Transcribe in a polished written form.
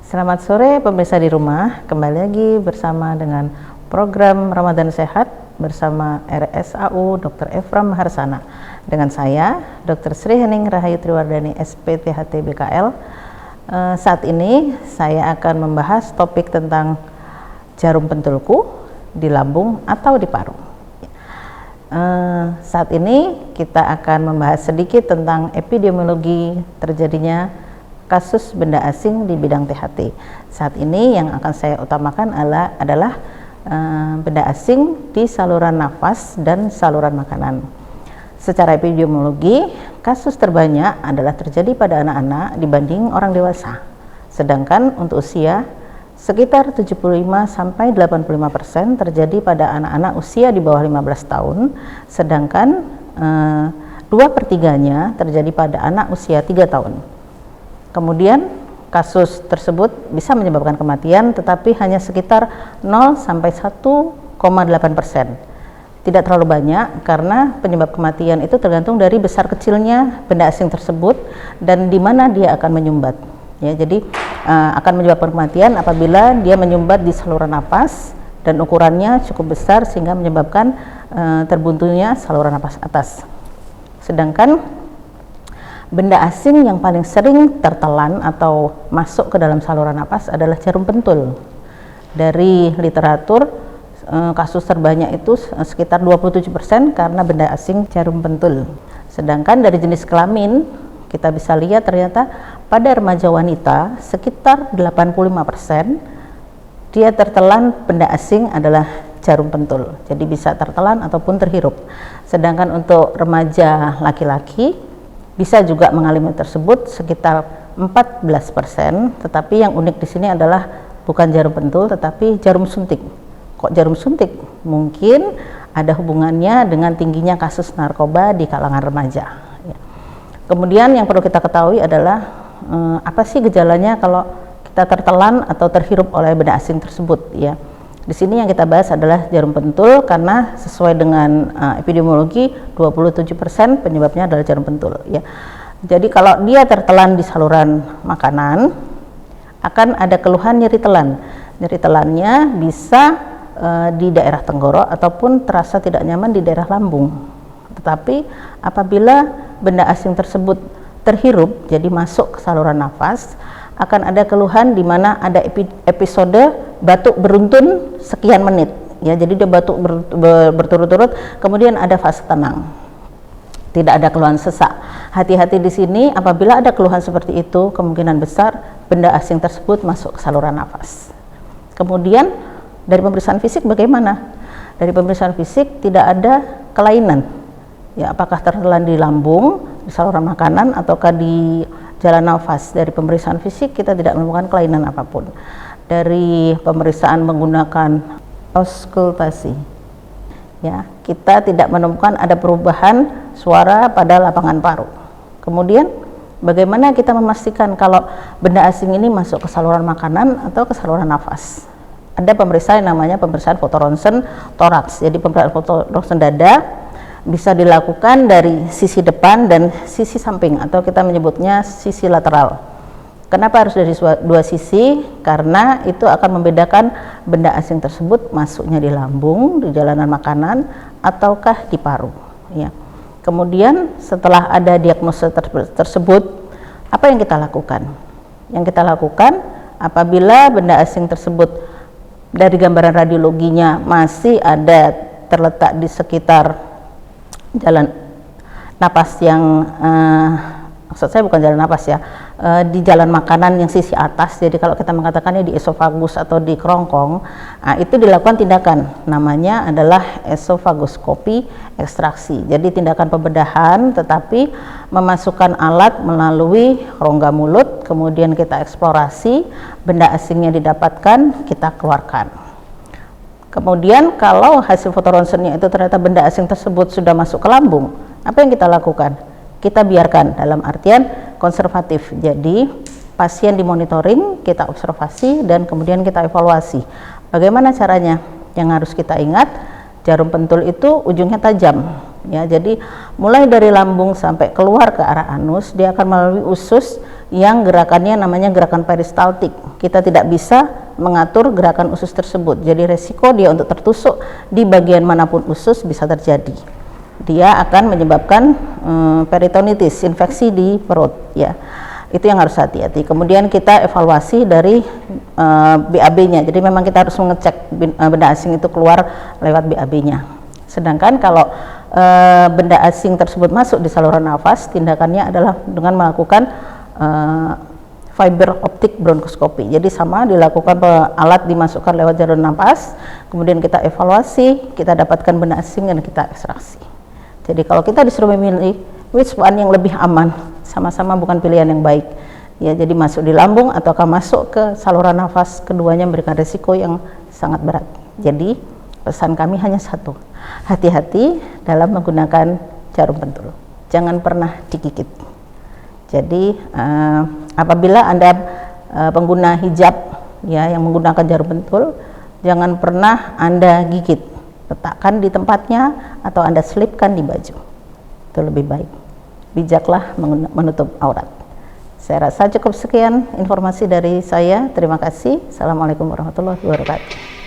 Selamat sore pemirsa di rumah, kembali lagi bersama dengan program Ramadan Sehat bersama RSAU Dr. Efram Maharsana. Dengan saya, Dr. Sri Hening Rahayu Triwardani, SPTHT BKL. Saat ini saya akan membahas topik tentang jarum pentulku di lambung atau di paru. Saat ini kita akan membahas sedikit tentang epidemiologi terjadinya kasus benda asing di bidang THT. Saat ini yang akan saya utamakan adalah benda asing di saluran nafas dan saluran makanan. Secara epidemiologi, kasus terbanyak adalah terjadi pada anak-anak dibanding orang dewasa. Sedangkan untuk usia, sekitar 75-85% terjadi pada anak-anak usia di bawah 15 tahun, sedangkan 2/3-nya terjadi pada anak usia 3 tahun. Kemudian kasus tersebut bisa menyebabkan kematian, tetapi hanya sekitar 0-1,8%. Tidak terlalu banyak karena penyebab kematian itu tergantung dari besar kecilnya benda asing tersebut dan di mana dia akan menyumbat. Ya, jadi akan menyebabkan kematian apabila dia menyumbat di saluran napas dan ukurannya cukup besar sehingga menyebabkan terbuntunya saluran napas atas. Sedangkan benda asing yang paling sering tertelan atau masuk ke dalam saluran napas adalah jarum pentul. Dari literatur, kasus terbanyak itu sekitar 27% karena benda asing jarum pentul. Sedangkan dari jenis kelamin, kita bisa lihat ternyata pada remaja wanita sekitar 85% dia tertelan benda asing adalah jarum pentul. Jadi bisa tertelan ataupun terhirup. Sedangkan untuk remaja laki-laki bisa juga mengalami tersebut sekitar 14%, tetapi yang unik di sini adalah bukan jarum pentul tetapi jarum suntik. Kok jarum suntik? Mungkin ada hubungannya dengan tingginya kasus narkoba di kalangan remaja. Ya. Kemudian yang perlu kita ketahui adalah apa sih gejalanya kalau kita tertelan atau terhirup oleh benda asing tersebut, ya. Di sini yang kita bahas adalah jarum pentul karena sesuai dengan epidemiologi 27% penyebabnya adalah jarum pentul, ya. Jadi kalau dia tertelan di saluran makanan akan ada keluhan nyeri telan. Nyeri telannya bisa di daerah tenggorok ataupun terasa tidak nyaman di daerah lambung. Tetapi apabila benda asing tersebut terhirup jadi masuk ke saluran nafas, akan ada keluhan di mana ada episode batuk beruntun sekian menit, ya. Jadi dia batuk berturut-turut, kemudian ada fase tenang, tidak ada keluhan sesak. Hati-hati di sini, apabila ada keluhan seperti itu kemungkinan besar benda asing tersebut masuk ke saluran nafas. Kemudian dari pemeriksaan fisik bagaimana? Dari pemeriksaan fisik tidak ada kelainan, ya, apakah tertelan di lambung, di saluran makanan ataukah di jalan nafas. Dari pemeriksaan fisik kita tidak menemukan kelainan apapun. Dari pemeriksaan menggunakan auskultasi, ya, kita tidak menemukan ada perubahan suara pada lapangan paru. Kemudian bagaimana kita memastikan kalau benda asing ini masuk ke saluran makanan atau ke saluran nafas? Ada pemeriksaan yang namanya pemeriksaan fotoronsen toraks. Jadi pemeriksaan fotoronsen dada bisa dilakukan dari sisi depan dan sisi samping atau kita menyebutnya sisi lateral. Kenapa harus dari dua sisi? Karena itu akan membedakan benda asing tersebut masuknya di lambung, di jalanan makanan ataukah di paru, ya. Kemudian setelah ada diagnosa tersebut, apa yang kita lakukan? Yang kita lakukan apabila benda asing tersebut dari gambaran radiologinya masih ada terletak di sekitar jalan napas yang maksud saya bukan jalan napas, ya, di jalan makanan yang sisi atas. Jadi kalau kita mengatakannya di esofagus atau di kerongkong, itu dilakukan tindakan namanya adalah esofagoskopi ekstraksi. Jadi tindakan pembedahan tetapi memasukkan alat melalui rongga mulut, kemudian kita eksplorasi, benda asingnya didapatkan, kita keluarkan. Kemudian kalau hasil fotoronsennya itu ternyata benda asing tersebut sudah masuk ke lambung, apa yang kita lakukan? Kita biarkan, dalam artian konservatif. Jadi pasien dimonitoring, kita observasi dan kemudian kita evaluasi. Bagaimana caranya? Yang harus kita ingat, jarum pentul itu ujungnya tajam, ya. Jadi mulai dari lambung sampai keluar ke arah anus, dia akan melalui usus yang gerakannya namanya gerakan peristaltik. Kita tidak bisa mengatur gerakan usus tersebut, jadi resiko dia untuk tertusuk di bagian manapun usus bisa terjadi. Dia akan menyebabkan peritonitis, infeksi di perut, ya. Itu yang harus hati-hati. Kemudian kita evaluasi dari BAB-nya. Jadi memang kita harus mengecek benda asing itu keluar lewat BAB-nya. Sedangkan kalau benda asing tersebut masuk di saluran nafas, tindakannya adalah dengan melakukan fiber optic bronkoskopi. Jadi sama dilakukan, alat dimasukkan lewat jalur nafas, kemudian kita evaluasi, kita dapatkan benda asing dan kita ekstraksi. Jadi kalau kita disuruh memilih which one yang lebih aman, sama-sama bukan pilihan yang baik. Ya, jadi masuk di lambung ataukah masuk ke saluran nafas, keduanya memberikan risiko yang sangat berat. Jadi pesan kami hanya satu, hati-hati dalam menggunakan jarum pentul. Jangan pernah digigit. Jadi apabila Anda pengguna hijab, ya, yang menggunakan jarum pentul, jangan pernah Anda gigit. Letakkan di tempatnya atau Anda selipkan di baju. Itu lebih baik. Bijaklah menutup aurat. Saya rasa cukup sekian informasi dari saya. Terima kasih. Assalamualaikum warahmatullahi wabarakatuh.